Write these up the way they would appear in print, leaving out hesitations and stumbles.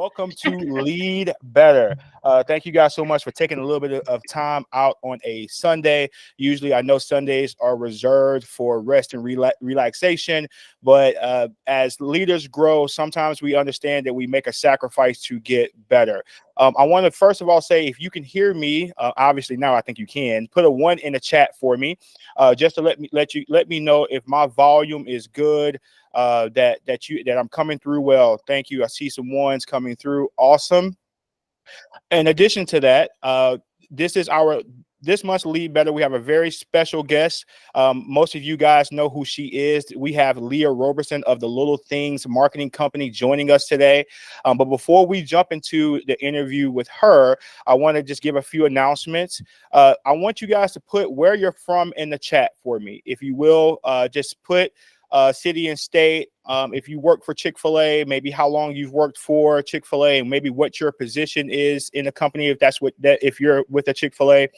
Welcome to Lead Better. Thank you guys so much for taking a little bit of time out on a Sunday. Usually, I know Sundays are reserved for rest and relaxation, but as leaders grow, sometimes we understand that we make a sacrifice to get better. I want to first of all say, if you can hear me, obviously now I think you can. Put a 1 in the chat for me, just to let me know if my volume is good. That I'm coming through well. Thank you. I see some ones coming through. Awesome. In addition to that, this month's Lead Better. We have a very special guest. Most of you guys know who she is. We have Leigh Roberson of the Little Things Marketing Company joining us today. But before we jump into the interview with her, I want to just give a few announcements. I want you guys to put where you're from in the chat for me. If you will, just put city and state. If you work for Chick-fil-A, maybe how long you've worked for Chick-fil-A, and maybe what your position is in the company, if you're with a Chick-fil-A.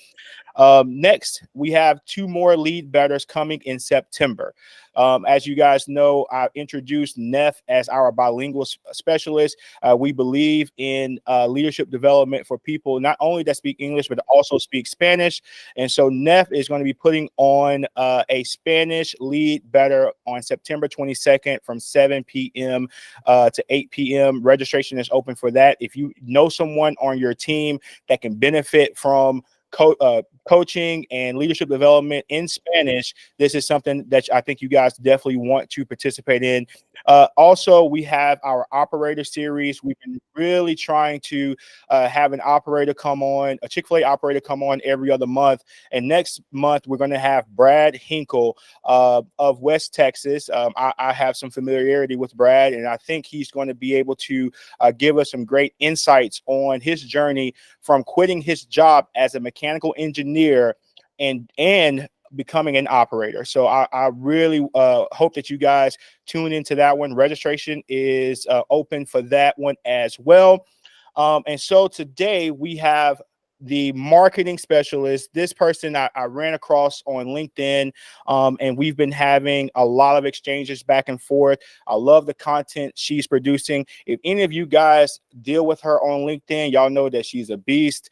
Next, we have 2 more Lead Betters coming in September. As you guys know, I introduced Neff as our bilingual specialist. We believe in leadership development for people not only that speak English, but also speak Spanish. And so Neff is going to be putting on a Spanish Lead Better on September 22nd from 7 p.m. To 8 p.m. Registration is open for that. If you know someone on your team that can benefit from coaching and leadership development in Spanish, this is something that I think you guys definitely want to participate in. Also, we have our operator series. We've been really trying to have an operator come on, a Chick-fil-A operator come on every other month. And next month, we're going to have Brad Hinkle of West Texas. I have some familiarity with Brad, and I think he's going to be able to give us some great insights on his journey from quitting his job as a mechanical engineer and becoming an operator. So I really hope that you guys tune into that one. Registration is open for that one as well. And so today we have the marketing specialist. This person I ran across on LinkedIn, and we've been having a lot of exchanges back and forth. I love the content she's producing. If any of you guys deal with her on LinkedIn, y'all know that she's a beast.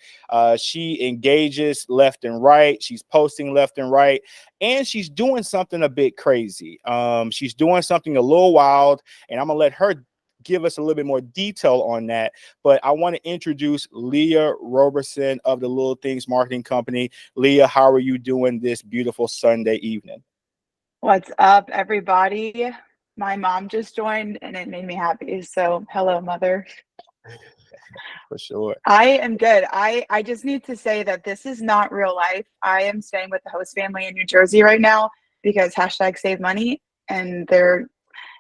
She engages left and right. She's posting left and right, and she's doing something a bit crazy. She's doing something a little wild, and I'm gonna let her give us a little bit more detail on that. But I want to introduce Leigh Roberson of the Little Things Marketing Company. Leigh, how are you doing this beautiful Sunday evening? What's up, everybody? My mom just joined and it made me happy. So hello, mother. For sure. I am good. I just need to say that this is not real life. I am staying with the host family in New Jersey right now because #save money, and their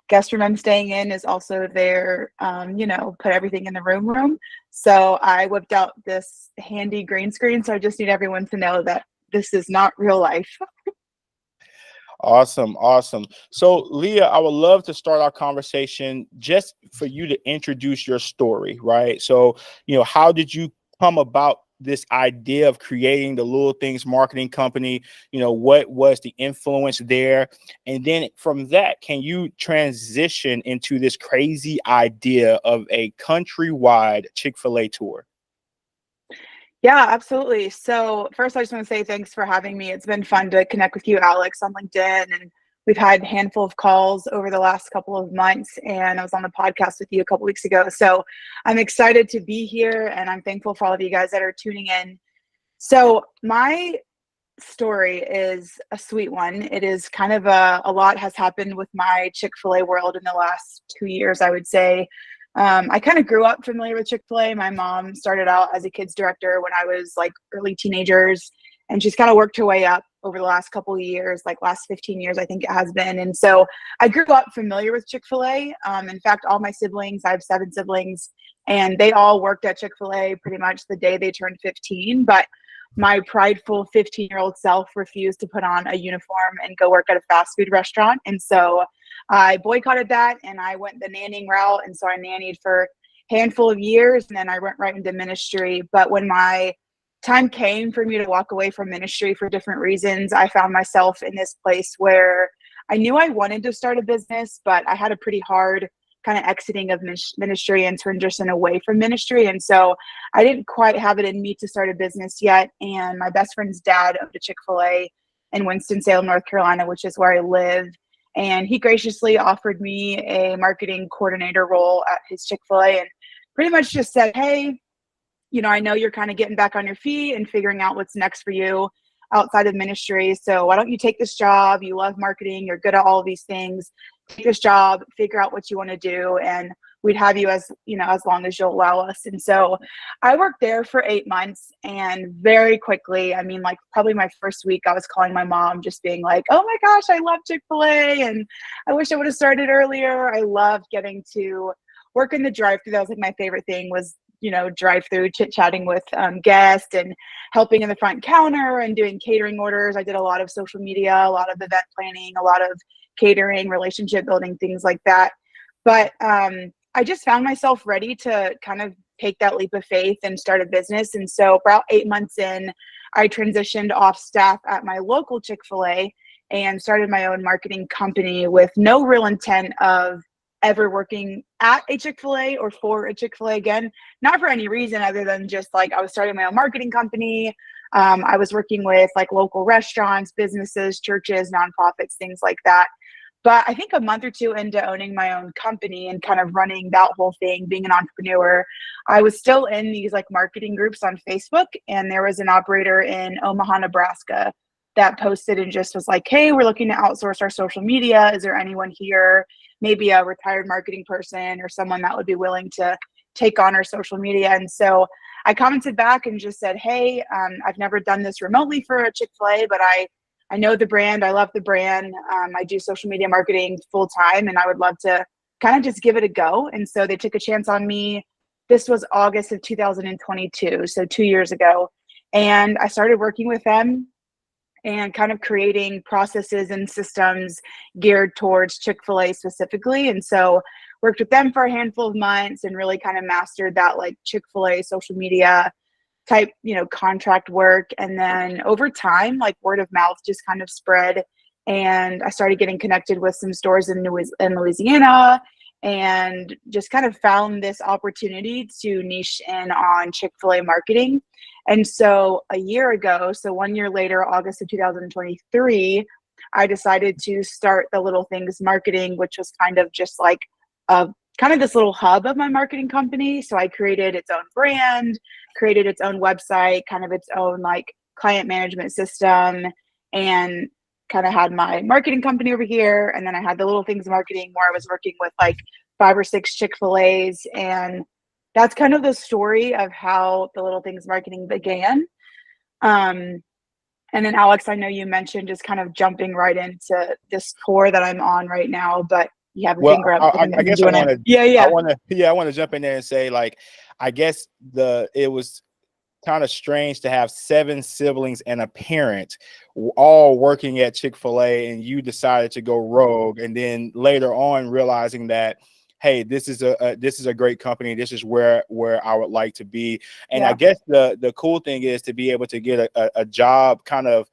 guest room I'm staying in is also their, put everything in the room. So I whipped out this handy green screen. So I just need everyone to know that this is not real life. Awesome. So Leigh, I would love to start our conversation just for you to introduce your story, right? So, how did you come about this idea of creating the Little Things Marketing Company? What was the influence there? And then from that, can you transition into this crazy idea of a countrywide Chick-fil-A tour? Yeah, absolutely. So first, I just want to say thanks for having me. It's been fun to connect with you, Alex, on LinkedIn, and we've had a handful of calls over the last couple of months, and I was on the podcast with you a couple weeks ago. So I'm excited to be here, and I'm thankful for all of you guys that are tuning in. So my story is a sweet one. It is kind of a lot has happened with my Chick-fil-A world in the last 2 years, I would say. I kind of grew up familiar with Chick-fil-A. My mom started out as a kids director when I was like early teenagers, and she's kind of worked her way up over the last couple of years, like last 15 years, I think it has been. And so I grew up familiar with Chick-fil-A. In fact, all my siblings, I have 7 siblings, and they all worked at Chick-fil-A pretty much the day they turned 15. But my prideful 15-year-old self refused to put on a uniform and go work at a fast food restaurant. And so I boycotted that, and I went the nannying route. And so I nannied for a handful of years, and then I went right into ministry. But when my time came for me to walk away from ministry for different reasons, I found myself in this place where I knew I wanted to start a business, but I had a pretty hard kind of exiting of ministry and transition away from ministry. And so I didn't quite have it in me to start a business yet. And my best friend's dad owned a Chick-fil-A in Winston-Salem, North Carolina, which is where I live. And he graciously offered me a marketing coordinator role at his Chick-fil-A and pretty much just said, hey, I know you're kind of getting back on your feet and figuring out what's next for you outside of ministry. So why don't you take this job? You love marketing. You're good at all of these things. Take this job, figure out what you want to do. And we'd have you as long as you'll allow us. And so I worked there for 8 months, and very quickly, like probably my first week, I was calling my mom, just being like, oh my gosh, I love Chick-fil-A. And I wish I would have started earlier. I loved getting to work in the drive-thru. That was like my favorite thing, was drive-through, chit-chatting with guests and helping in the front counter and doing catering orders. I did a lot of social media, a lot of event planning, a lot of catering, relationship building, things like that. But I just found myself ready to kind of take that leap of faith and start a business. And so about 8 months in, I transitioned off staff at my local Chick-fil-A and started my own marketing company with no real intent of ever working at a Chick-fil-A or for a Chick-fil-A again, not for any reason other than just like I was starting my own marketing company. I was working with like local restaurants, businesses, churches, nonprofits, things like that. But I think a month or two into owning my own company and kind of running that whole thing, being an entrepreneur, I was still in these like marketing groups on Facebook. And there was an operator in Omaha, Nebraska that posted and just was like, hey, we're looking to outsource our social media. Is there anyone here, maybe a retired marketing person or someone that would be willing to take on our social media? And so I commented back and just said, hey, I've never done this remotely for a Chick-fil-A, but I know the brand. I love the brand. I do social media marketing full time, and I would love to kind of just give it a go. And so they took a chance on me. This was August of 2022, so 2 years ago. And I started working with them and kind of creating processes and systems geared towards Chick-fil-A specifically. And so worked with them for a handful of months and really kind of mastered that like Chick-fil-A social media type, contract work. And then over time, like word of mouth just kind of spread. And I started getting connected with some stores in Louisiana, and just kind of found this opportunity to niche in on Chick-fil-A marketing. And so a year ago, so 1 year later, August of 2023, I decided to start the Little Things Marketing, which was kind of just like kind of this little hub of my marketing company. So I created its own brand, created its own website, kind of its own like client management system, and kind of had my marketing company over here. And then I had the Little Things Marketing, where I was working with like 5 or 6 Chick-fil-A's. And that's kind of the story of how the Little Things Marketing began. And then Alex, I know you mentioned just kind of jumping right into this tour that I'm on right now, but you have your finger up. I guess I want to. Yeah. I want to jump in there and say, like, I guess it was kind of strange to have 7 siblings and a parent all working at Chick-fil-A, and you decided to go rogue, and then later on realizing that, hey, this is a great company. This is where I would like to be. And I guess the cool thing is to be able to get a job kind of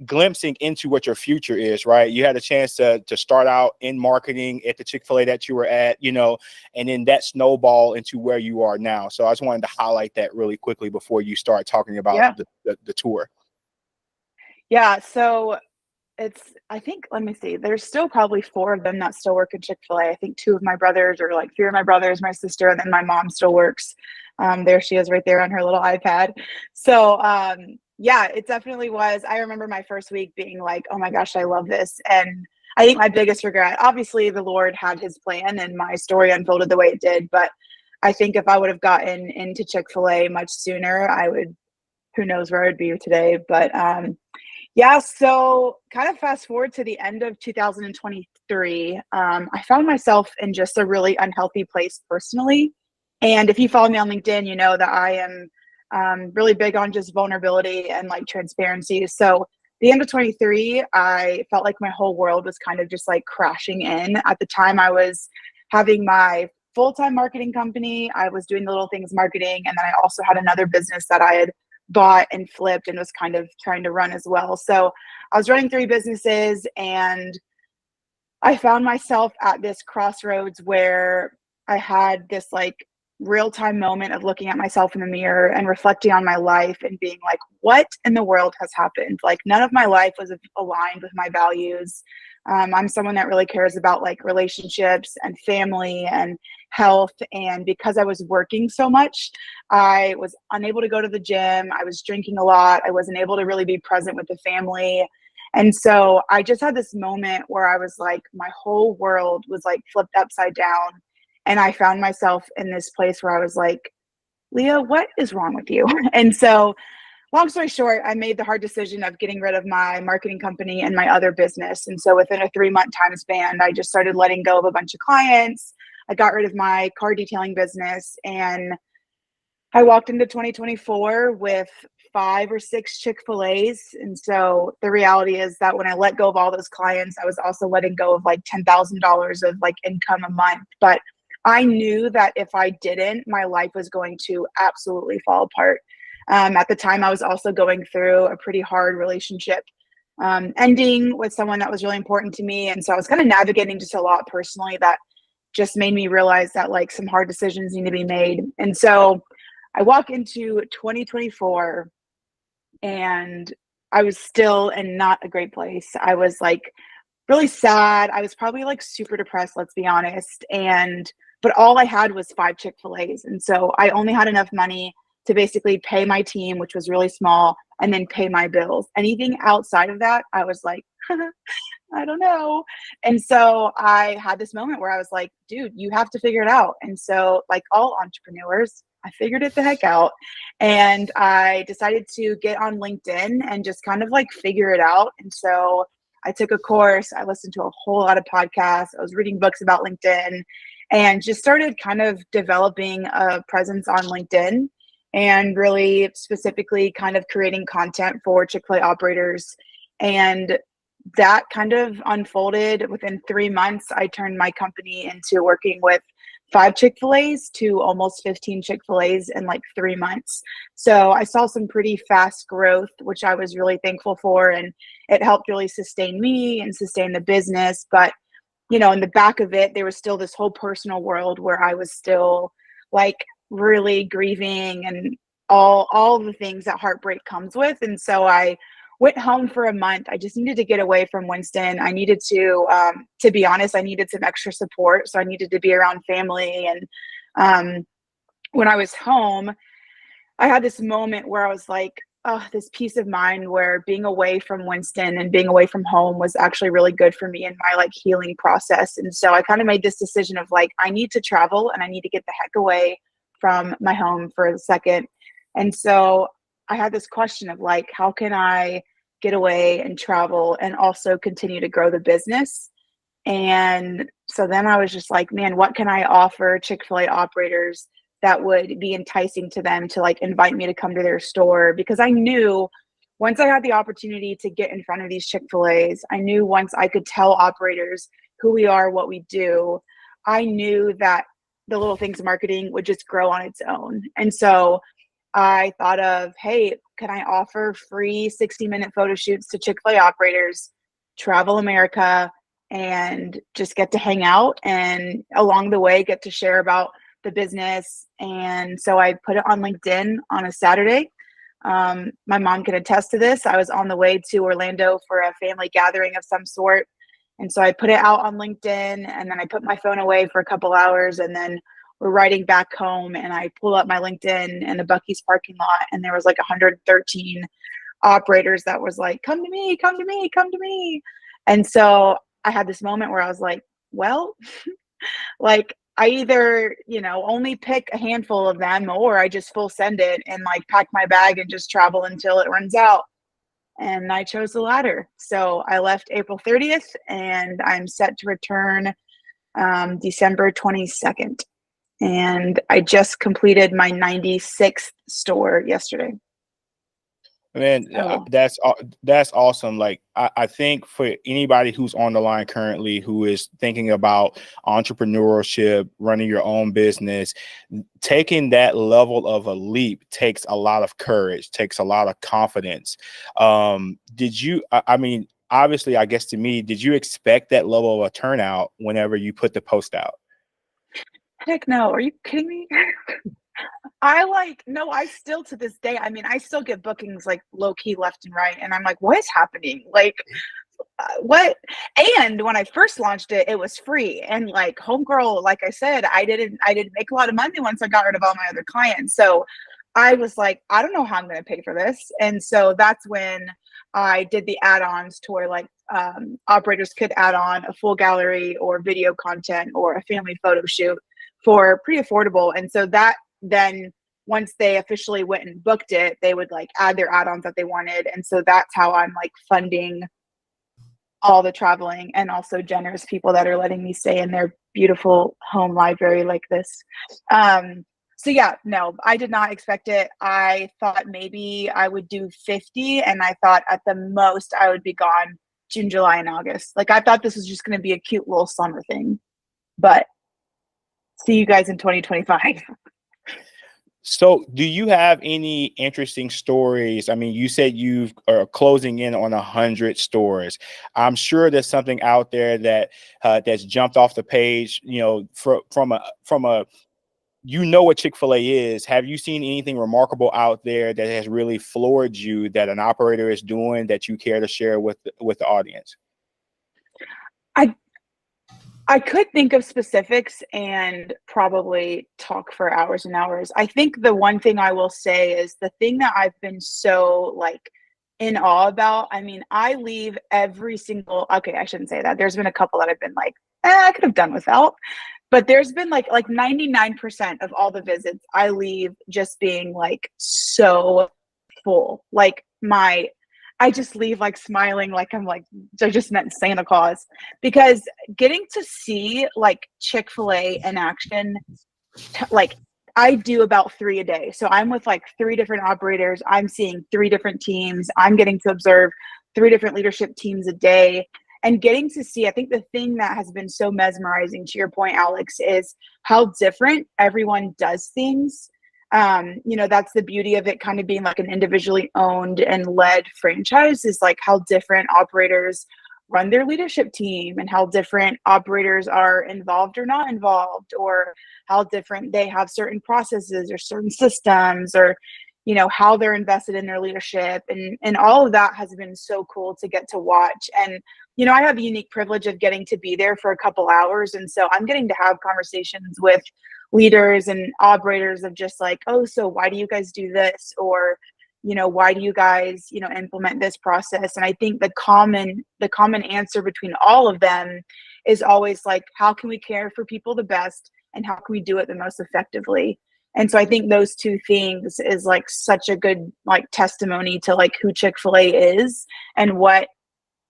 glimpsing into what your future is, right? You had a chance to start out in marketing at the Chick-fil-A that you were at, and then that snowball into where you are now. So I just wanted to highlight that really quickly before you start talking about the tour. Yeah. So I think, let me see, there's still probably 4 of them that still work at Chick-fil-A. I think 2 of my brothers, or like 3 of my brothers, my sister, and then my mom still works. There she is right there on her little iPad. So, yeah, it definitely was. I remember my first week being like, oh my gosh, I love this. And I think my biggest regret, obviously the Lord had his plan and my story unfolded the way it did. But I think if I would have gotten into Chick-fil-A much sooner, who knows where I'd be today. But yeah, so kind of fast forward to the end of 2023, I found myself in just a really unhealthy place personally. And if you follow me on LinkedIn, you know that I am really big on just vulnerability and like transparency. So the end of 23, I felt like my whole world was kind of just like crashing in. At the time, I was having my full-time marketing company. I was doing the Little Things Marketing. And then I also had another business that I had bought and flipped and was kind of trying to run as well. So I was running 3 businesses, and I found myself at this crossroads where I had this like real-time moment of looking at myself in the mirror and reflecting on my life and being like, what in the world has happened? Like, none of my life was aligned with my values. I'm someone that really cares about like relationships and family and health. And because I was working so much, I was unable to go to the gym. I was drinking a lot. I wasn't able to really be present with the family. And so I just had this moment where I was like, my whole world was like flipped upside down. And I found myself in this place where I was like, Leah, what is wrong with you? And so, long story short, I made the hard decision of getting rid of my marketing company and my other business. And so, within a 3-month time span, I just started letting go of a bunch of clients. I got rid of my car detailing business, and I walked into 2024 with 5 or 6 Chick-fil-A's. And so the reality is that when I let go of all those clients, I was also letting go of like $10,000 of like income a month. But I knew that if I didn't, my life was going to absolutely fall apart. At the time, I was also going through a pretty hard relationship ending with someone that was really important to me. And so I was kind of navigating just a lot personally that just made me realize that like some hard decisions need to be made. And so I walk into 2024 and I was still in not a great place. I was like really sad. I was probably like super depressed, let's be honest. But all I had was 5 Chick-fil-A's. And so I only had enough money to basically pay my team, which was really small, and then pay my bills. Anything outside of that, I was like, I don't know. And so I had this moment where I was like, dude, you have to figure it out. And so, like all entrepreneurs, I figured it the heck out. And I decided to get on LinkedIn and just kind of like figure it out. And so I took a course, I listened to a whole lot of podcasts, I was reading books about LinkedIn, and just started kind of developing a presence on LinkedIn and really specifically kind of creating content for Chick-fil-A operators. And that kind of unfolded within 3 months. I turned my company into working with 5 Chick-fil-A's to almost 15 Chick-fil-A's in like 3 months. So I saw some pretty fast growth, which I was really thankful for. And it helped really sustain me and sustain the business. But, you know, in the back of it, there was still this whole personal world where I was still like really grieving and all the things that heartbreak comes with. And so I went home for a month. I just needed to get away from Winston. I needed to be honest, I needed some extra support. So I needed to be around family. And when I was home, I had this moment where I was like, oh, this peace of mind where being away from Winston and being away from home was actually really good for me in my like healing process. And so I kind of made this decision of like, I need to travel and I need to get the heck away from my home for a second. And so I had this question of like, how can I get away and travel and also continue to grow the business? And so then I was just like, man, what can I offer Chick-fil-A operators that would be enticing to them to like invite me to come to their store? Because I knew once I had the opportunity to get in front of these Chick-fil-A's, I knew once I could tell operators who we are, what we do, I knew that the little things marketing would just grow on its own. And so I thought of, hey, can I offer free 60-minute photo shoots to Chick-fil-A operators, travel America, and just get to hang out and along the way get to share about the business. And so I put it on LinkedIn on a Saturday. My mom can attest to this. I was on the way to Orlando for a family gathering of some sort. And so I put it out on LinkedIn and then I put my phone away for a couple hours and then we're riding back home and I pull up my LinkedIn in the Buc-ee's parking lot and there was like 113 operators that was like, come to me, come to me, come to me. And so I had this moment where I was like, well, like I either, you know, only pick a handful of them or I just full send it and like pack my bag and just travel until it runs out. And I chose the latter. So I left April 30th and I'm set to return December 22nd. And I just completed my 96th store yesterday. Man, that's awesome. Like I think for anybody who's on the line currently who is thinking about entrepreneurship, running your own business, taking that level of a leap takes a lot of courage, takes a lot of confidence. I mean, obviously, I guess to me, did you expect that level of a turnout whenever you put the post out? Heck no. Are you kidding me? No, I still to this day, I mean, I still get bookings like low key left and right. And I'm like, what is happening? Like, what? And when I first launched it, it was free. And like homegirl, like I said, I didn't make a lot of money once I got rid of all my other clients. So I was like, I don't know how I'm going to pay for this. And so that's when I did the add-ons to where like operators could add on a full gallery or video content or a family photo shoot for pretty affordable. And so that then once they officially went and booked it, they would like add their add-ons that they wanted. And so that's how I'm like funding all the traveling and also generous people that are letting me stay in their beautiful home library like this. So yeah, no, I did not expect it. I thought maybe I would do 50, and I thought at the most I would be gone June, July, and August. Like I thought this was just going to be a cute little summer thing, but see you guys in 2025. So do you have any interesting stories? I mean, you said you are closing in on 100 stores. I'm sure there's something out there that that's jumped off the page, you know, from a you know what Chick-fil-A is. Have you seen anything remarkable out there that has really floored you that an operator is doing that you care to share with the audience? I could think of specifics and probably talk for hours and hours. I think the one thing I will say is the thing that I've been so like in awe about. I mean, I leave every single, okay, I shouldn't say that. There's been a couple that I've been like, I could have done without. But there's been like 99% of all the visits I leave just being like so full. Like I just leave like smiling, like I'm like, I just met Santa Claus, because getting to see like Chick-fil-A in action, like I do about 3 a day. So I'm with like 3 different operators. I'm seeing 3 different teams. I'm getting to observe 3 different leadership teams a day. And getting to see, I think the thing that has been so mesmerizing to your point, Alex, is how different everyone does things. You know, that's the beauty of it kind of being like an individually owned and led franchise, is like how different operators run their leadership team and how different operators are involved or not involved, or how different they have certain processes or certain systems, or you know, how they're invested in their leadership, and all of that has been so cool to get to watch. And you know, I have a unique privilege of getting to be there for a couple hours, and so I'm getting to have conversations with leaders and operators of just like, oh, so why do you guys do this, or you know, why do you guys, you know, implement this process? And I think the common answer between all of them is always like, how can we care for people the best, and how can we do it the most effectively? And so I think those two things is like such a good like testimony to like who Chick-fil-A is and what,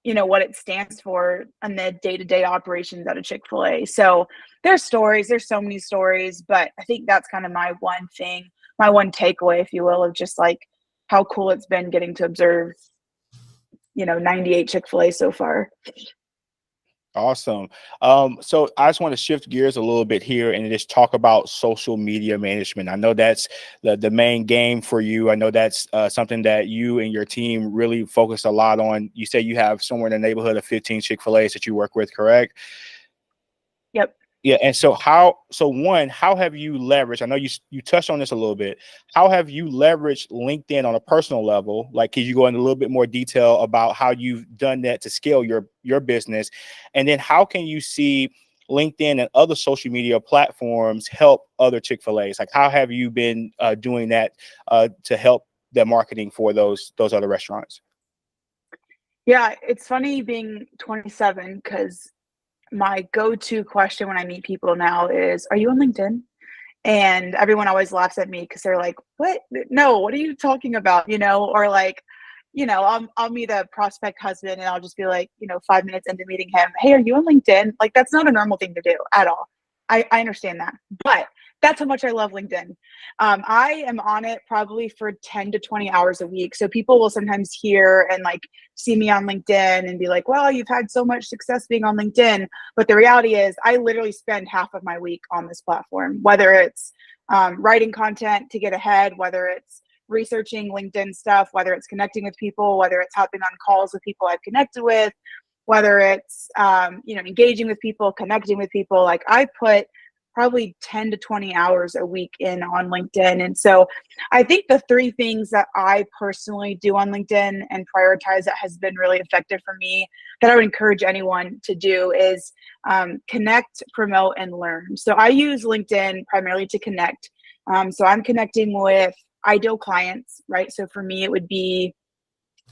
you know, what it stands for in the day-to-day operations at a Chick-fil-A. So there's stories, there's so many stories, but I think that's kind of my one thing, my one takeaway, if you will, of just like how cool it's been getting to observe, you know, 98 Chick-fil-A so far. Awesome. So I just want to shift gears a little bit here and just talk about social media management. I know that's the main game for you. I know that's something that you and your team really focus a lot on. You say you have somewhere in the neighborhood of 15 Chick-fil-A's that you work with, correct? Yep. Yeah, and so one, how have you leveraged? I know you touched on this a little bit. How have you leveraged LinkedIn on a personal level? Like, can you go into a little bit more detail about how you've done that to scale your business? And then how can you see LinkedIn and other social media platforms help other Chick-fil-A's? Like, how have you been doing that to help the marketing for those other restaurants? Yeah, it's funny being 27 because my go-to question when I meet people now is, are you on LinkedIn? And everyone always laughs at me because they're like, what? No, what are you talking about? You know, or like, you know, I'll meet a prospect husband and I'll just be like, you know, 5 minutes into meeting him, hey, are you on LinkedIn? Like, that's not a normal thing to do at all. I understand that, but that's how much I love LinkedIn. I am on it probably for 10 to 20 hours a week. So people will sometimes hear and like see me on LinkedIn and be like, well, you've had so much success being on LinkedIn. But the reality is I literally spend half of my week on this platform, whether it's writing content to get ahead, whether it's researching LinkedIn stuff, whether it's connecting with people, whether it's hopping on calls with people I've connected with, whether it's, engaging with people, connecting with people. Like I put probably 10 to 20 hours a week in on LinkedIn. And so I think the three things that I personally do on LinkedIn and prioritize that has been really effective for me that I would encourage anyone to do is connect, promote, and learn. So I use LinkedIn primarily to connect. So I'm connecting with ideal clients, right? So for me, it would be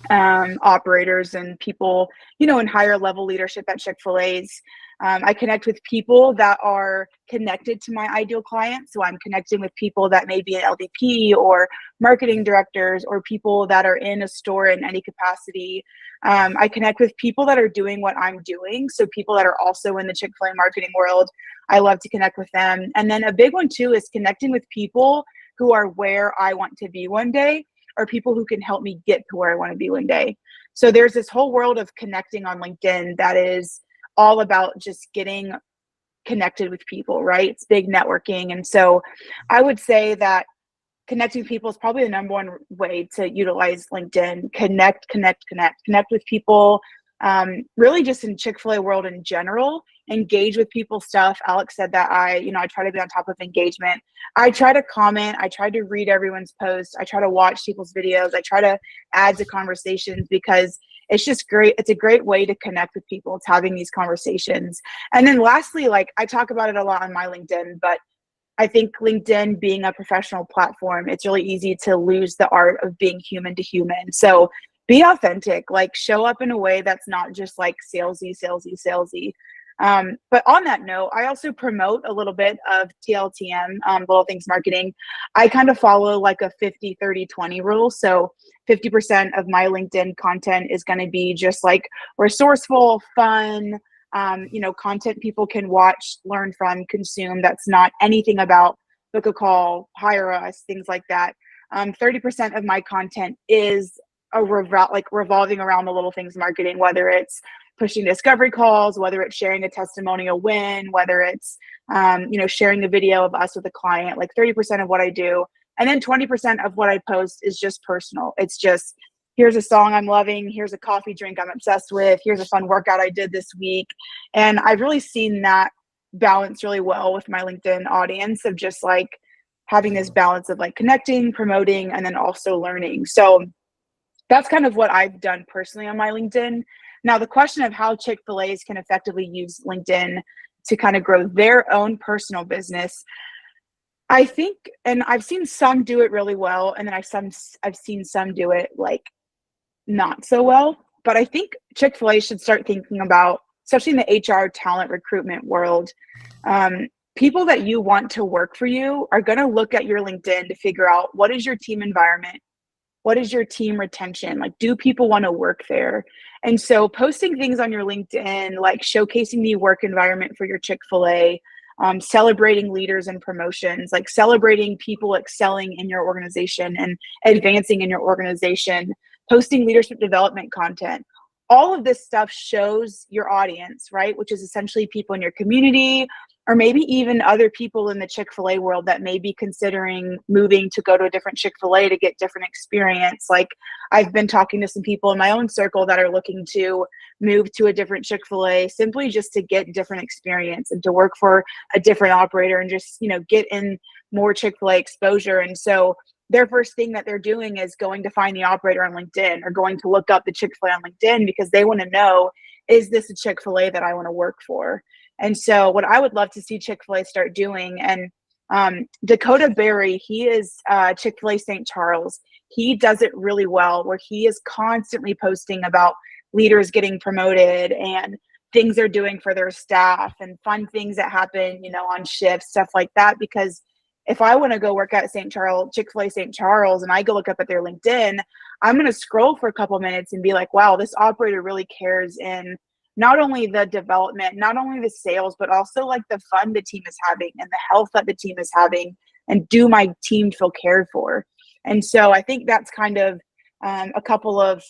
operators and people, in higher level leadership at Chick-fil-A's. I connect with people that are connected to my ideal clients. So I'm connecting with people that may be an LDP or marketing directors or people that are in a store in any capacity. I connect with people that are doing what I'm doing. So people that are also in the Chick-fil-A marketing world, I love to connect with them. And then a big one too is connecting with people who are where I want to be one day, or people who can help me get to where I want to be one day. So there's this whole world of connecting on LinkedIn that is all about just getting connected with people, right? It's big networking. And so I would say that connecting with people is probably the number one way to utilize LinkedIn. Connect with people, really just in Chick-fil-A world in general. Engage with people's stuff. Alex said that I try to be on top of engagement. I try to comment. I try to read everyone's posts. I try to watch people's videos. I try to add to conversations because it's just great. It's a great way to connect with people. It's having these conversations. And then lastly, like I talk about it a lot on my LinkedIn, but I think LinkedIn being a professional platform, it's really easy to lose the art of being human to human. So be authentic, like show up in a way that's not just like salesy. But on that note, I also promote a little bit of TLTM, Little Things Marketing. I kind of follow like a 50-30-20 rule. So 50% of my LinkedIn content is going to be just like resourceful, fun, content people can watch, learn from, consume. That's not anything about book a call, hire us, things like that. 30% of my content is revolving around the Little Things Marketing, whether it's pushing discovery calls, whether it's sharing a testimonial win, whether it's, sharing a video of us with a client, like 30% of what I do. And then 20% of what I post is just personal. It's just, here's a song I'm loving. Here's a coffee drink I'm obsessed with. Here's a fun workout I did this week. And I've really seen that balance really well with my LinkedIn audience of just like having this balance of like connecting, promoting, and then also learning. So that's kind of what I've done personally on my LinkedIn. Now, the question of how Chick-fil-A's can effectively use LinkedIn to kind of grow their own personal business, I think, and I've seen some do it really well, and then I've seen some do it like not so well. But I think Chick-fil-A should start thinking about, especially in the HR talent recruitment world, people that you want to work for you are going to look at your LinkedIn to figure out what is your team environment. What is your team retention? Like, do people want to work there? And so posting things on your LinkedIn, like showcasing the work environment for your Chick-fil-A, celebrating leaders and promotions, like celebrating people excelling in your organization and advancing in your organization, posting leadership development content. All of this stuff shows your audience, right? Which is essentially people in your community, or maybe even other people in the Chick-fil-A world that may be considering moving to go to a different Chick-fil-A to get different experience. Like I've been talking to some people in my own circle that are looking to move to a different Chick-fil-A simply just to get different experience and to work for a different operator and just, get in more Chick-fil-A exposure. And so their first thing that they're doing is going to find the operator on LinkedIn or going to look up the Chick-fil-A on LinkedIn because they want to know, is this a Chick-fil-A that I want to work for? And so what I would love to see Chick-fil-A start doing, and Dakota Berry, he is Chick-fil-A St. Charles. He does it really well where he is constantly posting about leaders getting promoted and things they're doing for their staff and fun things that happen, on shifts, stuff like that. Because if I want to go work at Chick-fil-A St. Charles, and I go look up at their LinkedIn, I'm going to scroll for a couple minutes and be like, wow, this operator really cares in not only the development, not only the sales, but also like the fun the team is having and the health that the team is having, and do my team feel cared for? And so I think that's kind of a couple of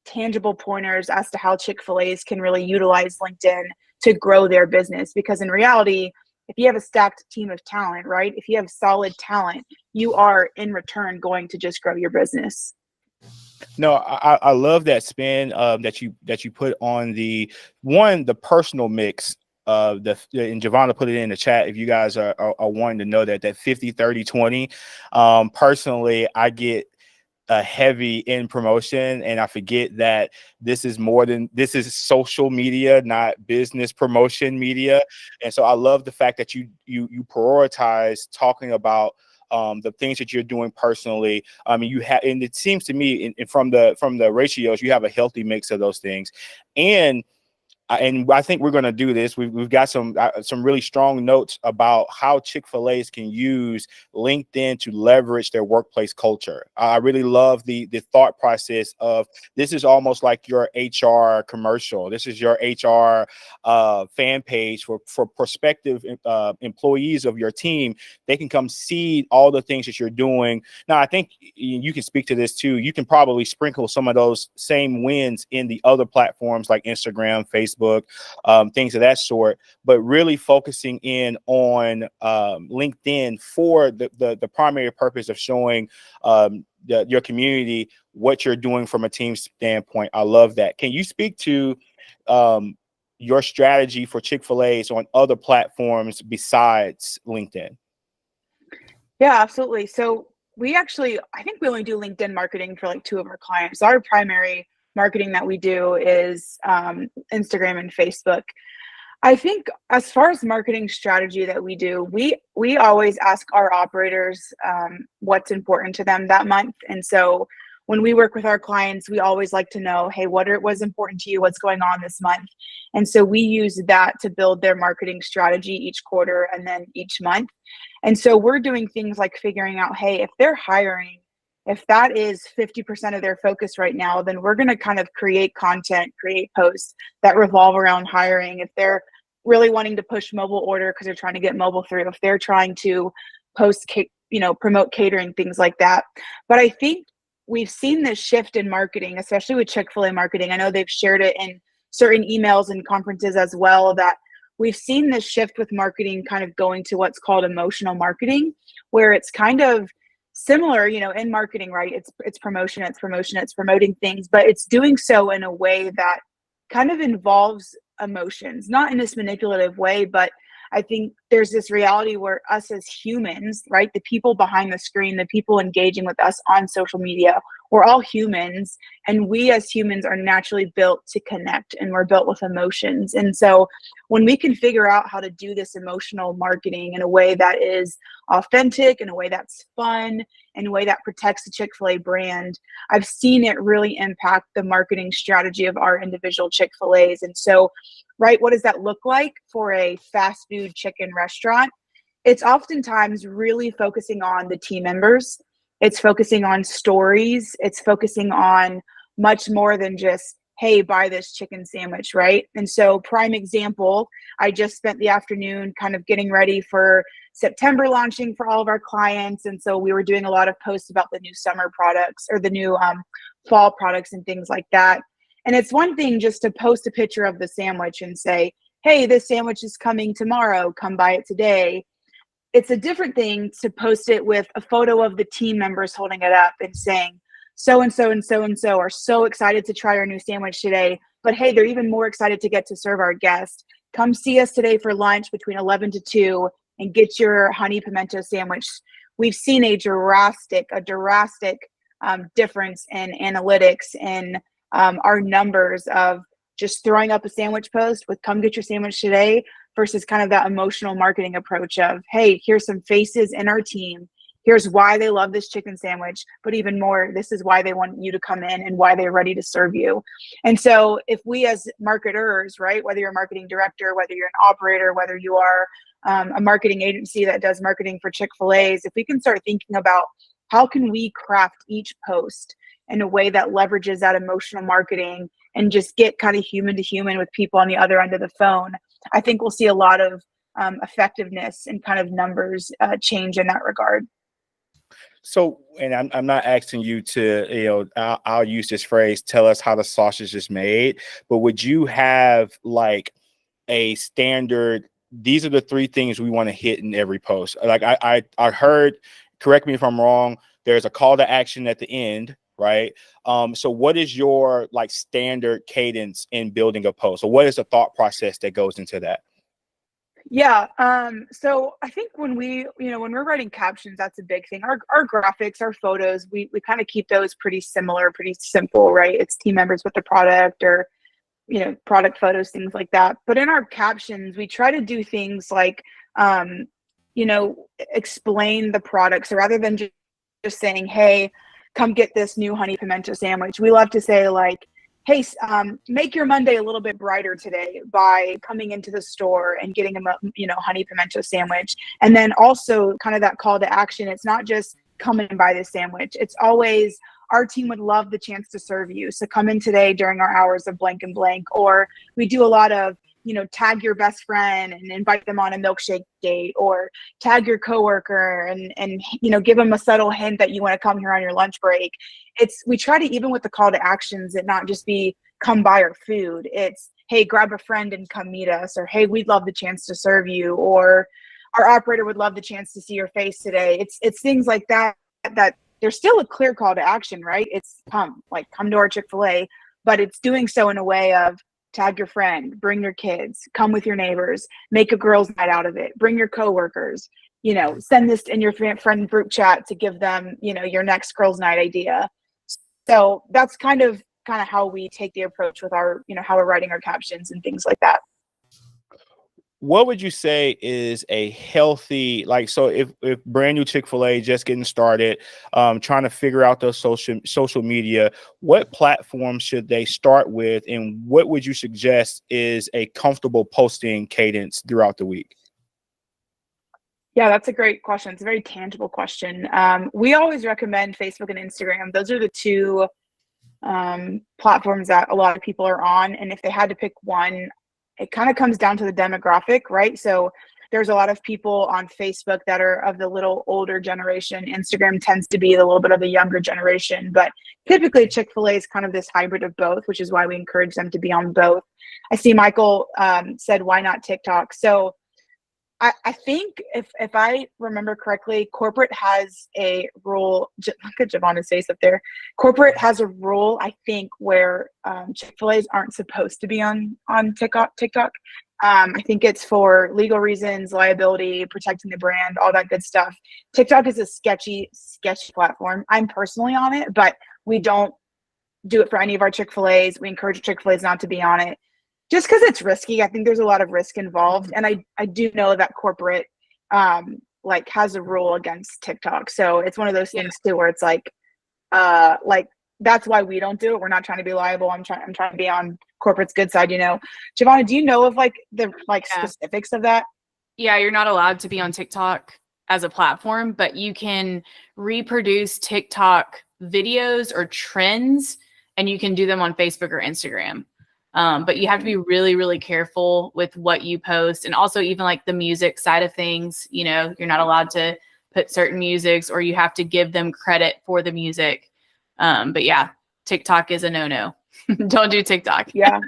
tangible pointers as to how Chick-fil-A's can really utilize LinkedIn to grow their business. Because in reality, if you have a stacked team of talent, right? If you have solid talent, you are in return going to just grow your business. No, I love that spin that you put on the personal mix. And Giovanna put it in the chat if you guys are wanting to know that 50 30 20. Personally, I get heavy in promotion, and I forget that this is social media, not business promotion media. And so I love the fact that you prioritize talking about the things that you're doing personally. I mean, you have, and it seems to me, from the ratios, you have a healthy mix of those things. And I think we're going to do this. We've got some really strong notes about how Chick-fil-A's can use LinkedIn to leverage their workplace culture. I really love the thought process of this is almost like your HR commercial. This is your HR fan page for prospective employees of your team. They can come see all the things that you're doing. Now, I think you can speak to this too. You can probably sprinkle some of those same wins in the other platforms like Instagram, Facebook, things of that sort, but really focusing in on LinkedIn for the primary purpose of showing your community what you're doing from a team standpoint. I love that. Can you speak to your strategy for Chick-fil-A's on other platforms besides LinkedIn? Yeah, absolutely. So I think we only do LinkedIn marketing for like 2 of our clients. Our primary marketing that we do is Instagram and Facebook. I think as far as marketing strategy that we do, we always ask our operators what's important to them that month. And so when we work with our clients, we always like to know, hey, what was important to you? What's going on this month? And so we use that to build their marketing strategy each quarter and then each month. And so we're doing things like figuring out, hey, if they're hiring, if that is 50% of their focus right now, then we're going to kind of create content, create posts that revolve around hiring. If they're really wanting to push mobile order because they're trying to get mobile through, if they're trying to promote catering, things like that. But I think we've seen this shift in marketing, especially with Chick-fil-A marketing. I know they've shared it in certain emails and conferences as well, that we've seen this shift with marketing kind of going to what's called emotional marketing, where it's kind of similar, in marketing, right? It's promotion, it's promoting things, but it's doing so in a way that kind of involves emotions, not in this manipulative way, but I think there's this reality where us as humans, right? The people behind the screen, the people engaging with us on social media, we're all humans, and we as humans are naturally built to connect, and we're built with emotions. And so when we can figure out how to do this emotional marketing in a way that is authentic, in a way that's fun, in a way that protects the Chick-fil-A brand, I've seen it really impact the marketing strategy of our individual Chick-fil-A's. And so, right, what does that look like for a fast food chicken restaurant? It's oftentimes really focusing on the team members. It's focusing on stories. It's focusing on much more than just, hey, buy this chicken sandwich, right? And so, prime example, I just spent the afternoon kind of getting ready for September launching for all of our clients. And so we were doing a lot of posts about the new summer products or the new fall products and things like that. And it's one thing just to post a picture of the sandwich and say, hey, this sandwich is coming tomorrow, come buy it today. It's a different thing to post it with a photo of the team members holding it up and saying, so and so and so and so are so excited to try our new sandwich today, but hey, they're even more excited to get to serve our guests. Come see us today for lunch between 11 to 2 and get your honey pimento sandwich. We've seen a drastic difference in analytics and our numbers of just throwing up a sandwich post with come get your sandwich today versus kind of that emotional marketing approach of, hey, here's some faces in our team. Here's why they love this chicken sandwich, but even more, this is why they want you to come in and why they're ready to serve you. And so if we as marketers, right, whether you're a marketing director, whether you're an operator, whether you are a marketing agency that does marketing for Chick-fil-A's, if we can start thinking about how can we craft each post in a way that leverages that emotional marketing and just get kind of human to human with people on the other end of the phone, I think we'll see a lot of effectiveness and kind of numbers change in that regard. So, and I'm not asking you to, I'll use this phrase, tell us how the sausage is made, but would you have like a standard these are the three things we want to hit in every post. Like I heard, correct me if I'm wrong, there's a call to action at the end, right? So what is your like standard cadence in building a post? So what is the thought process that goes into that? Yeah. So I think when when we're writing captions, that's a big thing. Our graphics, our photos, we kind of keep those pretty similar, pretty simple, right? It's team members with the product, or, product photos, things like that. But in our captions, we try to do things like, explain the product. So rather than just saying, hey, come get this new honey pimento sandwich, we love to say like, hey, make your Monday a little bit brighter today by coming into the store and getting a honey pimento sandwich. And then also kind of that call to action. It's not just come and buy this sandwich. It's always, our team would love the chance to serve you. So come in today during our hours of blank and blank. Or we do a lot of, tag your best friend and invite them on a milkshake date, or tag your coworker and give them a subtle hint that you want to come here on your lunch break. We try to, even with the call to actions, it not just be come buy our food. It's, hey, grab a friend and come meet us, or hey, we'd love the chance to serve you, or our operator would love the chance to see your face today. It's things like that there's still a clear call to action, right? It's come to our Chick-fil-A, but it's doing so in a way of tag your friend, bring your kids, come with your neighbors, make a girls' night out of it, bring your coworkers, send this in your friend group chat to give them, your next girls' night idea. So that's kind of how we take the approach with our, how we're writing our captions and things like that. What would you say is a healthy, like, so if brand new Chick-fil-A just getting started, trying to figure out those social media, what platform should they start with, and what would you suggest is a comfortable posting cadence throughout the week? Yeah, that's a great question. It's a very tangible question. We always recommend Facebook and Instagram. Those are the two platforms that a lot of people are on. And if they had to pick one, it kind of comes down to the demographic, right? So there's a lot of people on Facebook that are of the little older generation. Instagram tends to be a little bit of the younger generation, but typically Chick-fil-A is kind of this hybrid of both, which is why we encourage them to be on both. I see Michael said, why not TikTok? So I think if I remember correctly, corporate has a rule. Look at Javon's face up there. Corporate has a rule, I think, where Chick-fil-A's aren't supposed to be on TikTok. I think it's for legal reasons, liability, protecting the brand, all that good stuff. TikTok is a sketchy platform. I'm personally on it, but we don't do it for any of our Chick-fil-A's. We encourage Chick-fil-A's not to be on it, just because it's risky. I think there's a lot of risk involved. And I do know that corporate has a rule against TikTok. So it's one of those things too, where it's like that's why we don't do it. We're not trying to be liable. I'm trying to be on corporate's good side, Javon, do you know of the specifics of that? Yeah, you're not allowed to be on TikTok as a platform, but you can reproduce TikTok videos or trends, and you can do them on Facebook or Instagram. But you have to be really, really careful with what you post. And also even like the music side of things, you're not allowed to put certain musics, or you have to give them credit for the music. But yeah, TikTok is a no-no. Don't do TikTok. Yeah.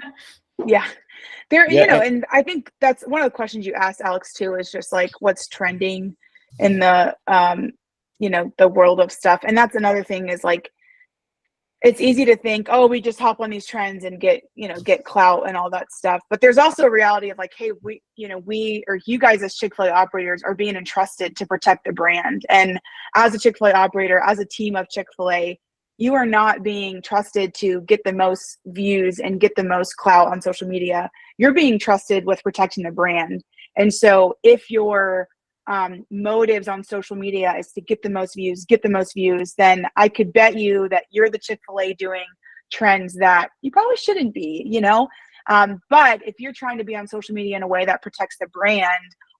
There, and I think that's one of the questions you asked, Alex, too, is just like what's trending in the, the world of stuff. And that's another thing is like, it's easy to think, oh, we just hop on these trends and get clout and all that stuff. But there's also a reality of like, hey, we or you guys as Chick-fil-A operators are being entrusted to protect the brand. And as a Chick-fil-A operator, as a team of Chick-fil-A, you are not being trusted to get the most views and get the most clout on social media. You're being trusted with protecting the brand. And so if your motives on social media is to get the most views, then I could bet you that you're the Chick-fil-A doing trends that you probably shouldn't be, but if you're trying to be on social media in a way that protects the brand,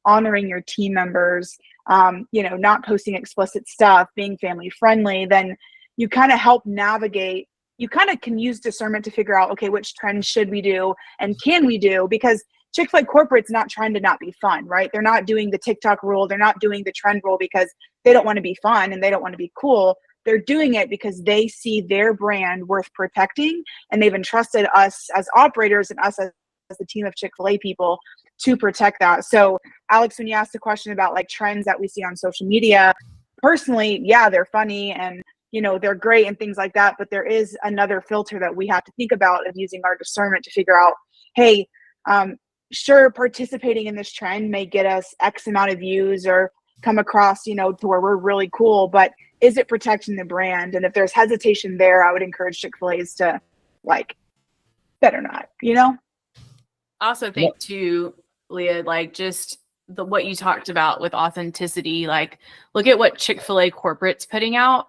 honoring your team members, not posting explicit stuff, being family friendly, then you kind of help navigate. You kind of can use discernment to figure out, okay, which trends should we do and can we do? Because Chick-fil-A corporate's not trying to not be fun, right? They're not doing the TikTok rule. They're not doing the trend rule because they don't want to be fun and they don't want to be cool. They're doing it because they see their brand worth protecting, and they've entrusted us as operators and us as the team of Chick-fil-A people to protect that. So Alex, when you asked the question about like trends that we see on social media, personally, yeah, they're funny and they're great and things like that. But there is another filter that we have to think about of using our discernment to figure out, hey, sure, participating in this trend may get us X amount of views or come across, to where we're really cool, but is it protecting the brand? And if there's hesitation there, I would encourage Chick-fil-A's to like, better not, I also think too, Leah, like just what you talked about with authenticity, like look at what Chick-fil-A corporate's putting out.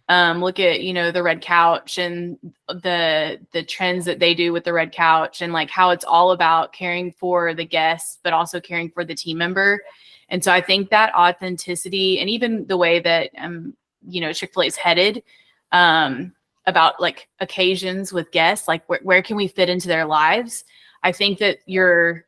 Look at, the red couch and the trends that they do with the red couch and like how it's all about caring for the guests, but also caring for the team member. And so I think that authenticity and even the way that, Chick-fil-A is headed, about like occasions with guests, like where can we fit into their lives? I think that you're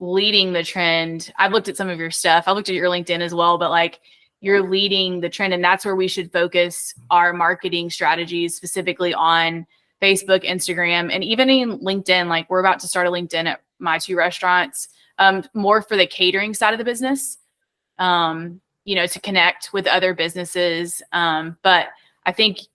leading the trend. I've looked at some of your stuff. I looked at your LinkedIn as well, but like you're leading the trend, and that's where we should focus our marketing strategies, specifically on Facebook, Instagram, and even in LinkedIn. Like we're about to start a LinkedIn at my 2 restaurants, more for the catering side of the business, to connect with other businesses. But I think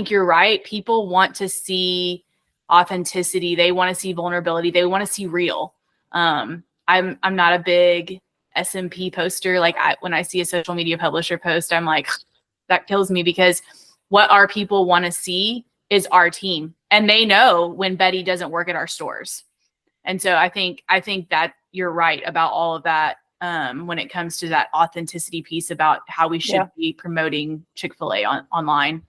you're right. People want to see authenticity. They want to see vulnerability. They want to see real. I'm not a big SMP poster. Like when I see a social media publisher post, I'm like, that kills me, because what our people want to see is our team. And they know when Betty doesn't work at our stores. And so I think that you're right about all of that, when it comes to that authenticity piece about how we should be promoting Chick-fil-A online.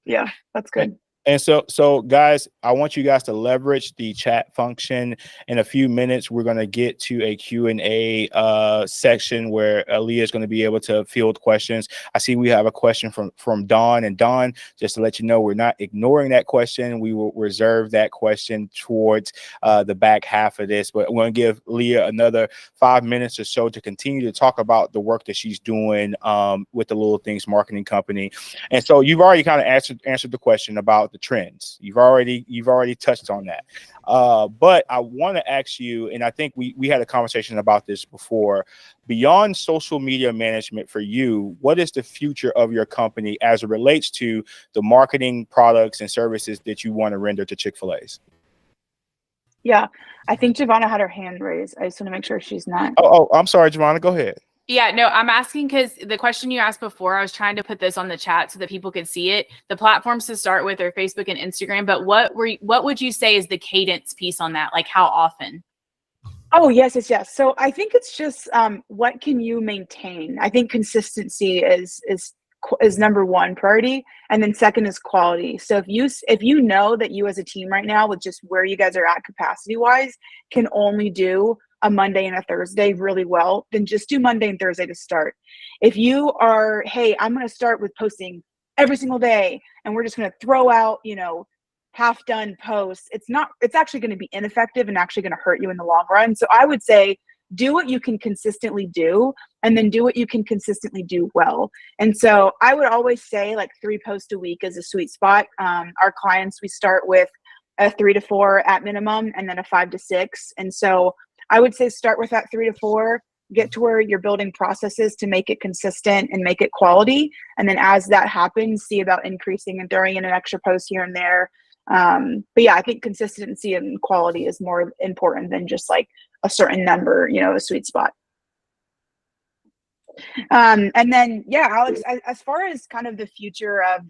Yeah, that's good. And so guys, I want you guys to leverage the chat function. In a few minutes, we're going to get to a Q&A section where Leah is going to be able to field questions. I see we have a question from Dawn. And Dawn, just to let you know, we're not ignoring that question. We will reserve that question towards the back half of this. But I'm going to give Leah another 5 minutes or so to continue to talk about the work that she's doing with the Little Things Marketing Company. And so you've already kind of answered the question about the trends. You've already touched on that. But I want to ask you, and I think we had a conversation about this before, beyond social media management for you, what is the future of your company as it relates to the marketing products and services that you want to render to Chick-fil-A's? Yeah, I think Giovanna had her hand raised. I just want to make sure she's not. Oh, I'm sorry, Giovanna, go ahead. Yeah, no, I'm asking because the question you asked before, I was trying to put this on the chat so that people could see it. The platforms to start with are Facebook and Instagram, but what would you say is the cadence piece on that? Like how often? Oh, yes. So I think it's just what can you maintain? I think consistency is number one priority, and then second is quality. So if you know that you as a team right now, with just where you guys are at capacity wise, can only do a Monday and a Thursday really well, then just do Monday and Thursday to start. If you are, hey, I'm going to start with posting every single day and we're just going to throw out, half done posts, it's actually going to be ineffective and actually going to hurt you in the long run. So I would say do what you can consistently do, and then do what you can consistently do well. And so I would always say like 3 posts a week is a sweet spot. Our clients, we start with a 3 to 4 at minimum, and then a 5 to 6. And so I would say start with that 3 to 4, get to where you're building processes to make it consistent and make it quality. And then as that happens, see about increasing and throwing in an extra post here and there. But yeah, I think consistency and quality is more important than just like a certain number, a sweet spot. And then, yeah, Alex, as far as kind of the future of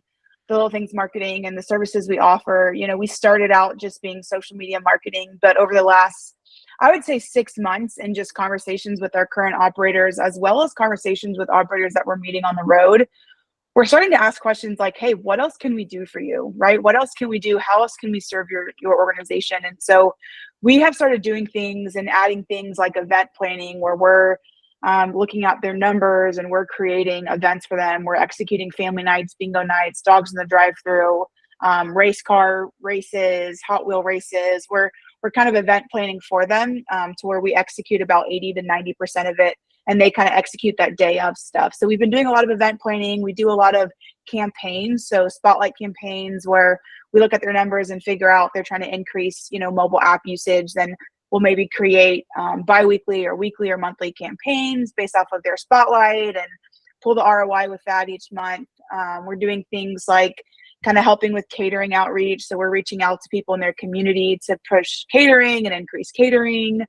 the Little Things Marketing and the services we offer, we started out just being social media marketing, but over the last, I would say 6 months, and just conversations with our current operators, as well as conversations with operators that we're meeting on the road, we're starting to ask questions like, hey, what else can we do for you, right? What else can we do? How else can we serve your organization? And so we have started doing things and adding things like event planning, where we're looking at their numbers and we're creating events for them. We're executing family nights, bingo nights, dogs in the drive-through, race car races, Hot Wheel races. We're kind of event planning for them, to where we execute about 80 to 90% of it, and they kind of execute that day of stuff. So we've been doing a lot of event planning. We do a lot of campaigns, so spotlight campaigns, where we look at their numbers and figure out they're trying to increase, mobile app usage. Then we'll maybe create bi-weekly or weekly or monthly campaigns based off of their spotlight and pull the ROI with that each month. We're doing things like kind of helping with catering outreach. So we're reaching out to people in their community to push catering and increase catering.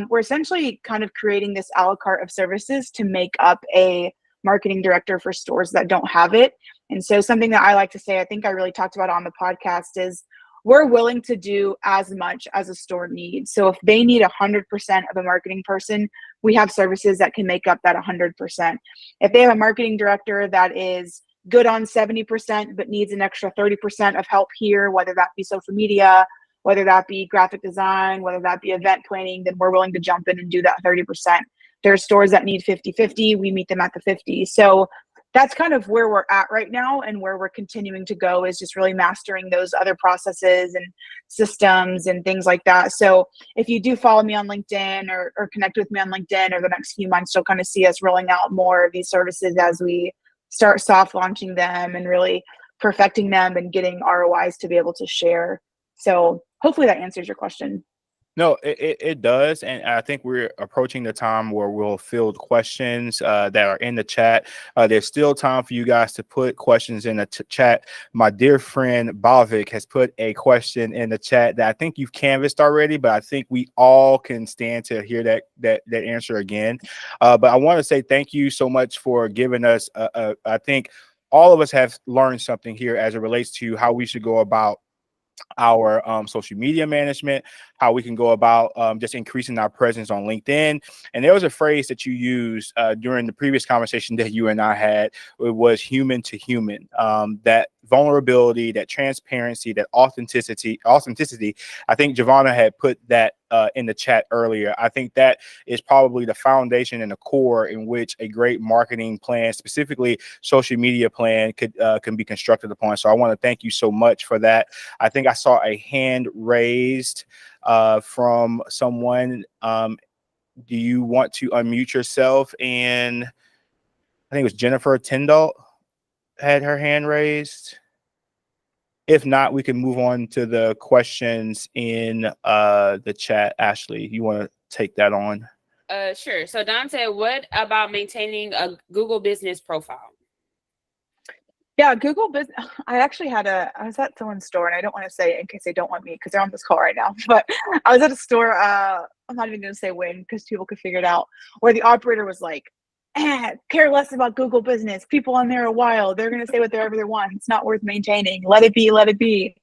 We're essentially kind of creating this a la carte of services to make up a marketing director for stores that don't have it. And so something that I like to say, I think I really talked about on the podcast, is we're willing to do as much as a store needs. So if they need 100% of a marketing person, we have services that can make up that 100%. If they have a marketing director that is good on 70% but needs an extra 30% of help here, whether that be social media, whether that be graphic design, whether that be event planning, then we're willing to jump in and do that 30%. There are stores that need 50-50, we meet them at the 50. So that's kind of where we're at right now, and where we're continuing to go is just really mastering those other processes and systems and things like that. So if you do follow me on LinkedIn or connect with me on LinkedIn over the next few months, you'll kind of see us rolling out more of these services as we start soft launching them and really perfecting them and getting ROIs to be able to share. So hopefully that answers your question. No, it does. And I think we're approaching the time where we'll field questions that are in the chat. There's still time for you guys to put questions in the chat. My dear friend Bhavik has put a question in the chat that I think you've canvassed already, but I think we all can stand to hear that answer again. But I want to say thank you so much for giving us, I think all of us have learned something here as it relates to how we should go about our social media management, how we can go about just increasing our presence on LinkedIn. And there was a phrase that you used during the previous conversation that you and I had. It was human to human. That vulnerability, that transparency, that authenticity. I think Giovanna had put that in the chat earlier. I think that is probably the foundation and the core in which a great marketing plan, specifically social media plan, can be constructed upon. So I want to thank you so much for that. I think I saw a hand raised from someone. Do you want to unmute yourself? And I think it was Jennifer Tyndall had her hand raised. If not, we can move on to the questions in the chat. Ashley, you want to take that on? Sure. So Don said, what about maintaining a Google business profile? Yeah, Google Business. I was at someone's store, and I don't want to say in case they don't want me because they're on this call right now, but I was at a store, I'm not even going to say when because people could figure it out, where the operator was like, care less about Google Business. People on there are wild. They're going to say whatever they want. It's not worth maintaining. Let it be, let it be.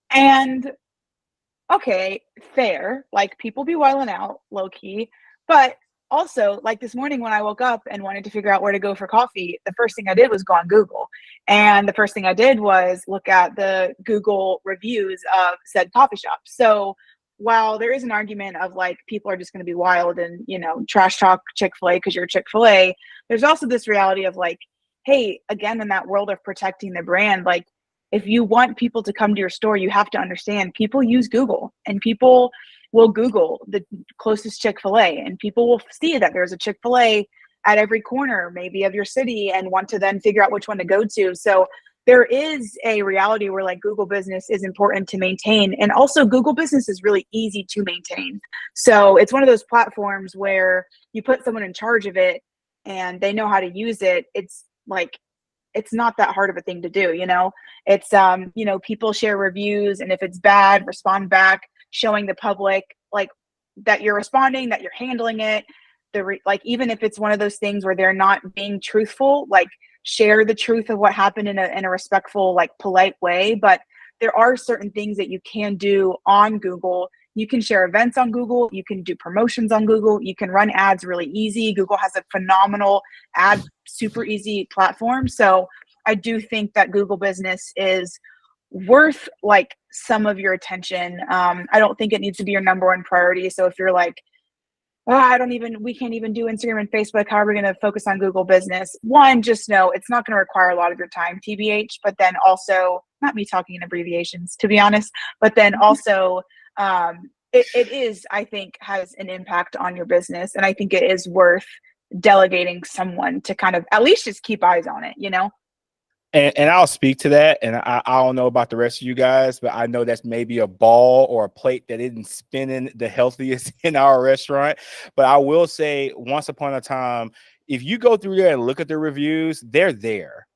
And okay, fair. Like, people be wilding out low key, but also, like this morning when I woke up and wanted to figure out where to go for coffee, the first thing I did was go on Google. And the first thing I did was look at the Google reviews of said coffee shop. So while there is an argument of like people are just going to be wild and, trash talk Chick-fil-A because you're Chick-fil-A, there's also this reality of like, hey, again, in that world of protecting the brand, like if you want people to come to your store, you have to understand people use Google, and people will Google the closest Chick-fil-A, and people will see that there's a Chick-fil-A at every corner maybe of your city and want to then figure out which one to go to. So there is a reality where like Google Business is important to maintain, and also Google Business is really easy to maintain. So it's one of those platforms where you put someone in charge of it and they know how to use it. It's like, it's not that hard of a thing to do, It's people share reviews, and if it's bad, respond back, showing the public like that you're responding, that you're handling it. Like even if it's one of those things where they're not being truthful, like share the truth of what happened in a respectful, like polite way. But there are certain things that you can do on Google. You can share events on Google. You can do promotions on Google. You can run ads really easy. Google has a phenomenal ad, super easy platform. So I do think that Google Business is worth like some of your attention. I don't think it needs to be your number one priority. So if you're like, we can't even do Instagram and Facebook, how are we going to focus on Google Business? One, just know it's not going to require a lot of your time, TBH, but then also, not me talking in abbreviations, to be honest, but then also it is, I think, has an impact on your business. And I think it is worth delegating someone to kind of at least just keep eyes on it, And I'll speak to that. And I don't know about the rest of you guys, but I know that's maybe a ball or a plate that isn't spinning the healthiest in our restaurant. But I will say, once upon a time, if you go through there and look at the reviews, they're there.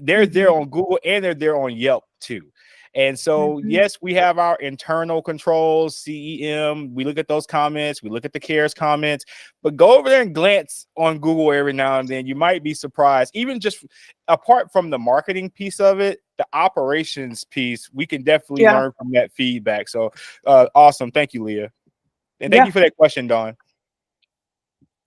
They're there on Google and they're there on Yelp too. And so, yes, we have our internal controls, CEM. We look at those comments. We look at the CARES comments. But go over there and glance on Google every now and then. You might be surprised. Even just apart from the marketing piece of it, the operations piece, we can definitely learn from that feedback. So, awesome. Thank you, Leah. And thank you for that question, Dawn.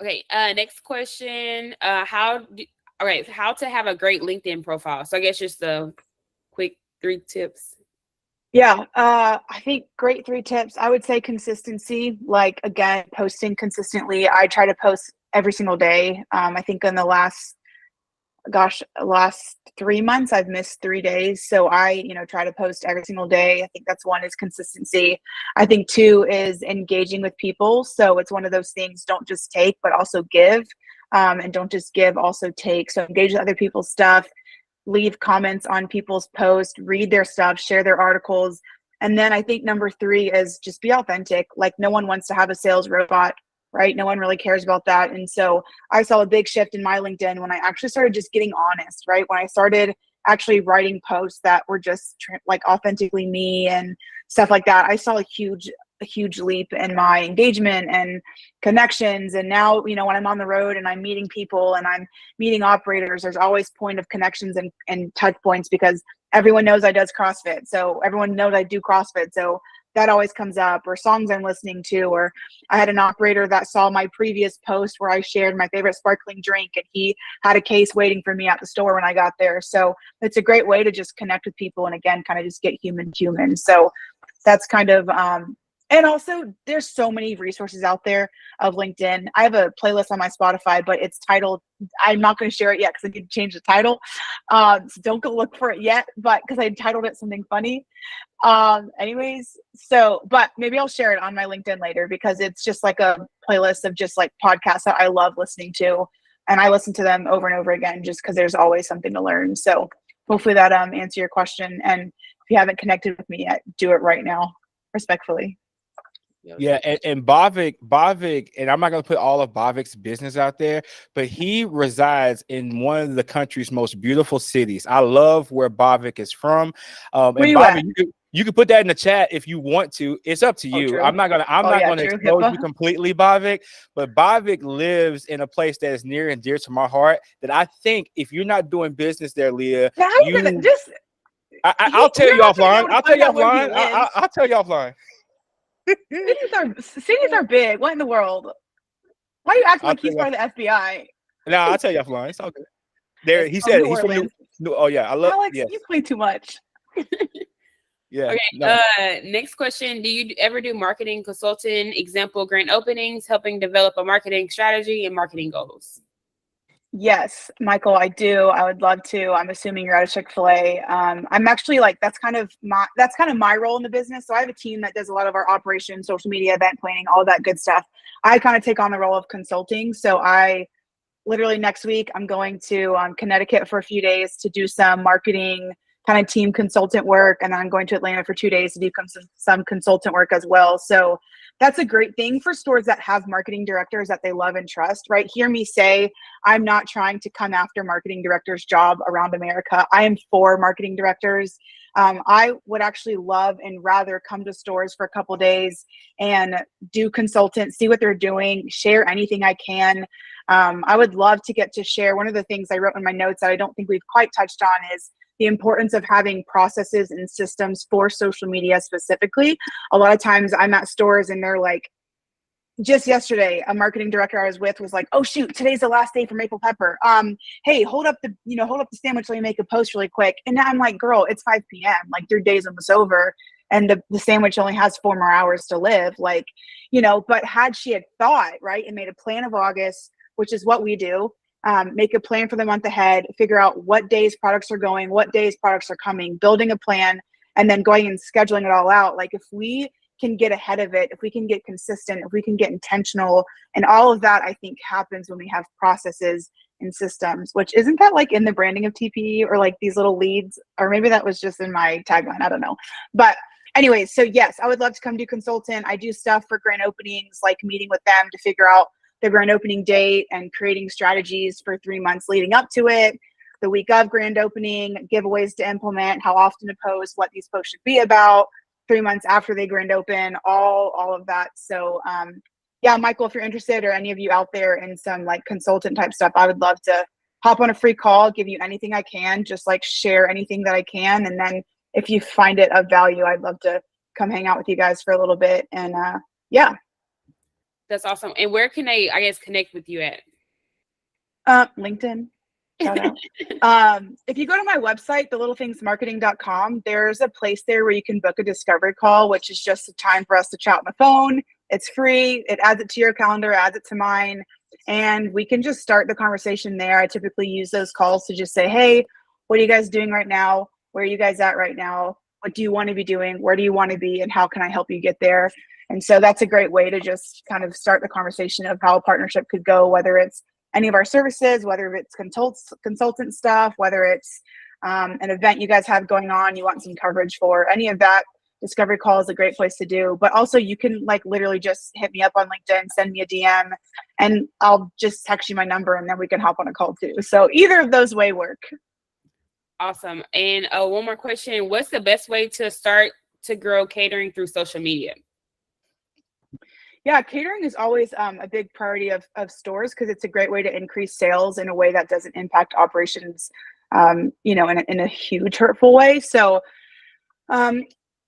Okay, next question. How to have a great LinkedIn profile? So I guess just the quick 3 tips. Yeah, I think great 3 tips. I would say consistency, like, again, posting consistently. I try to post every single day. I think in the last 3 months, I've missed 3 days. So I, try to post every single day. I think that's 1 is consistency. I think 2 is engaging with people. So it's one of those things, don't just take, but also give. And don't just give, also take. So engage with other people's stuff. Leave comments on people's posts, read their stuff, share their articles. And then I think number 3 is just be authentic. Like, no one wants to have a sales robot, right? No one really cares about that. And so I saw a big shift in my LinkedIn when I actually started just getting honest, right? When I started actually writing posts that were just like authentically me and stuff like that, I saw a huge leap in my engagement and connections. And now, when I'm on the road and I'm meeting people and I'm meeting operators, there's always point of connections and touch points, because everyone knows I does CrossFit. So everyone knows I do CrossFit. So that always comes up, or songs I'm listening to, or I had an operator that saw my previous post where I shared my favorite sparkling drink, and he had a case waiting for me at the store when I got there. So it's a great way to just connect with people. And again, kind of just get human. So that's kind of, and also there's so many resources out there of LinkedIn. I have a playlist on my Spotify, but it's titled, I'm not going to share it yet because I need to change the title. So don't go look for it yet, but because I titled it something funny. Anyways, but maybe I'll share it on my LinkedIn later, because it's just like a playlist of just like podcasts that I love listening to. And I listen to them over and over again, just because there's always something to learn. So hopefully that answer your question. And if you haven't connected with me yet, do it right now, respectfully. Yeah, and Bhavik, and I'm not going to put all of Bhavik's business out there, but he resides in one of the country's most beautiful cities. I love where Bhavik is from. And Bhavik, you can put that in the chat if you want to. It's up to you. I'm not gonna expose you completely, Bhavik, but Bhavik lives in a place that is near and dear to my heart. That I think if you're not doing business there, Leah, I'll tell you offline. I'll tell you offline. Cities are big. What in the world? Why are you acting like he's part of the FBI? No, I'll tell you offline. It's all good. There, he said he's from New. Oh yeah, I love. Alex, you play too much. Yeah. Okay. No. Next question: do you ever do marketing consulting? Example: grand openings, helping develop a marketing strategy and marketing goals. Yes, Michael, I do. I would love to. I'm assuming you're at a Chick-fil-A. I'm actually that's kind of my role in the business. So I have a team that does a lot of our operations, social media, event planning, all that good stuff. I kind of take on the role of consulting. So I literally next week, I'm going to Connecticut for a few days to do some marketing kind of team consultant work. And then I'm going to Atlanta for 2 days to do some consultant work as well. So that's a great thing for stores that have marketing directors that they love and trust, right? Hear me say, I'm not trying to come after marketing directors' job around America. I am for marketing directors. I would actually love and rather come to stores for a couple days and do consultant, see what they're doing, share anything I can. I would love to get to share. One of the things I wrote in my notes that I don't think we've quite touched on is the importance of having processes and systems for social media specifically. A lot of times I'm at stores and they're like, just yesterday, a marketing director I was with was like, "Oh shoot, today's the last day for Maple Pepper. Hey, hold up the sandwich. Let me make a post really quick." And now I'm like, "Girl, it's 5 p.m. Like your day's almost over, and the sandwich only has 4 more hours to live." Like, but had she had thought, right, and made a plan of August, which is what we do. Make a plan for the month ahead, figure out what days products are going, what days products are coming, building a plan, and then going and scheduling it all out. Like if we can get ahead of it, if we can get consistent, if we can get intentional, and all of that, I think happens when we have processes and systems, which isn't that like in the branding of TPE or like these little leads, or maybe that was just in my tagline. I don't know. But anyway, so yes, I would love to come do consultant. I do stuff for grand openings, like meeting with them to figure out the grand opening date and creating strategies for 3 months leading up to it, the week of grand opening, giveaways to implement, how often to post, what these posts should be about, 3 months after they grand open, all of that. So yeah, Michael, if you're interested, or any of you out there in some like consultant type stuff, I would love to hop on a free call, give you anything I can, just like share anything that I can. And then if you find it of value, I'd love to come hang out with you guys for a little bit. And yeah. That's awesome. And where can they, I guess, connect with you at? LinkedIn. Shout out. If you go to my website, thelittlethingsmarketing.com, there's a place there where you can book a discovery call, which is just a time for us to chat on the phone. It's free. It adds it to your calendar, adds it to mine, and we can just start the conversation there. I typically use those calls to just say, hey, what are you guys doing right now? Where are you guys at right now? What do you want to be doing? Where do you want to be? And how can I help you get there? And so that's a great way to just kind of start the conversation of how a partnership could go, whether it's any of our services, whether it's consultant stuff, whether it's an event you guys have going on, you want some coverage for, any of that. Discovery call is a great place to do. But also you can like literally just hit me up on LinkedIn, send me a DM, and I'll just text you my number and then we can hop on a call too. So either of those way work. Awesome. And one more question. What's the best way to start to grow catering through social media? Yeah, catering is always a big priority of stores because it's a great way to increase sales in a way that doesn't impact operations, you know, in a huge hurtful way. So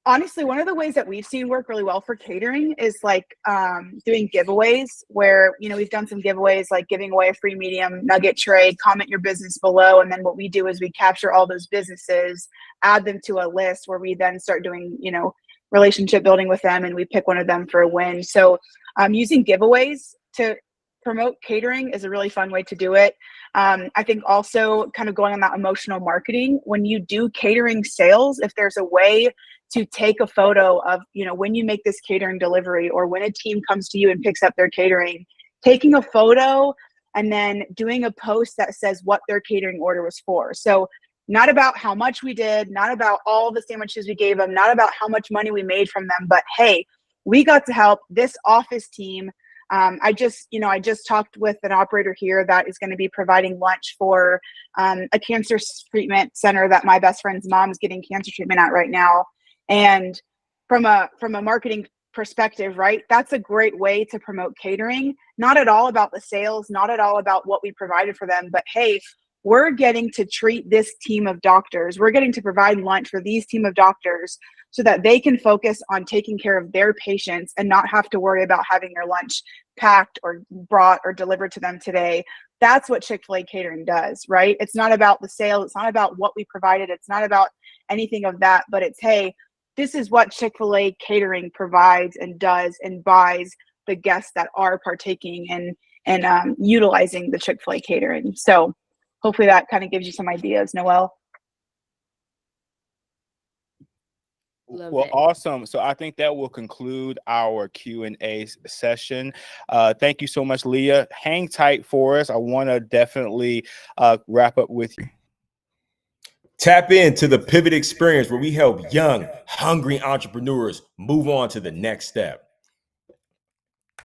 honestly, one of the ways that we've seen work really well for catering is like doing giveaways where, you know, we've done some giveaways like giving away a free medium nugget tray, comment your business below. And then what we do is we capture all those businesses, add them to a list where we then start doing, you know, relationship building with them, and we pick one of them for a win. So using giveaways to promote catering is a really fun way to do it. I think also kind of going on that emotional marketing, when you do catering sales, if there's a way to take a photo of, you know, when you make this catering delivery or when a team comes to you and picks up their catering, taking a photo and then doing a post that says what their catering order was for. So not about how much we did, not about all the sandwiches we gave them, not about how much money we made from them, but hey, we got to help this office team. I just talked with an operator here that is going to be providing lunch for a cancer treatment center that my best friend's mom is getting cancer treatment at right now. And from a marketing perspective, right, that's a great way to promote catering. Not at all about the sales, not at all about what we provided for them, but hey, we're getting to treat this team of doctors. We're getting to provide lunch for these team of doctors so that they can focus on taking care of their patients and not have to worry about having their lunch packed or brought or delivered to them today. That's what Chick-fil-A catering does, right? It's not about the sale. It's not about what we provided. It's not about anything of that, but it's, hey, this is what Chick-fil-A catering provides and does and buys the guests that are partaking and utilizing the Chick-fil-A catering. So hopefully that kind of gives you some ideas, Noelle. Well, awesome. So I think that will conclude our Q&A session. Thank you so much, Leah. Hang tight for us. I want to definitely wrap up with you. Tap into the Pivot Experience where we help young, hungry entrepreneurs move on to the next step.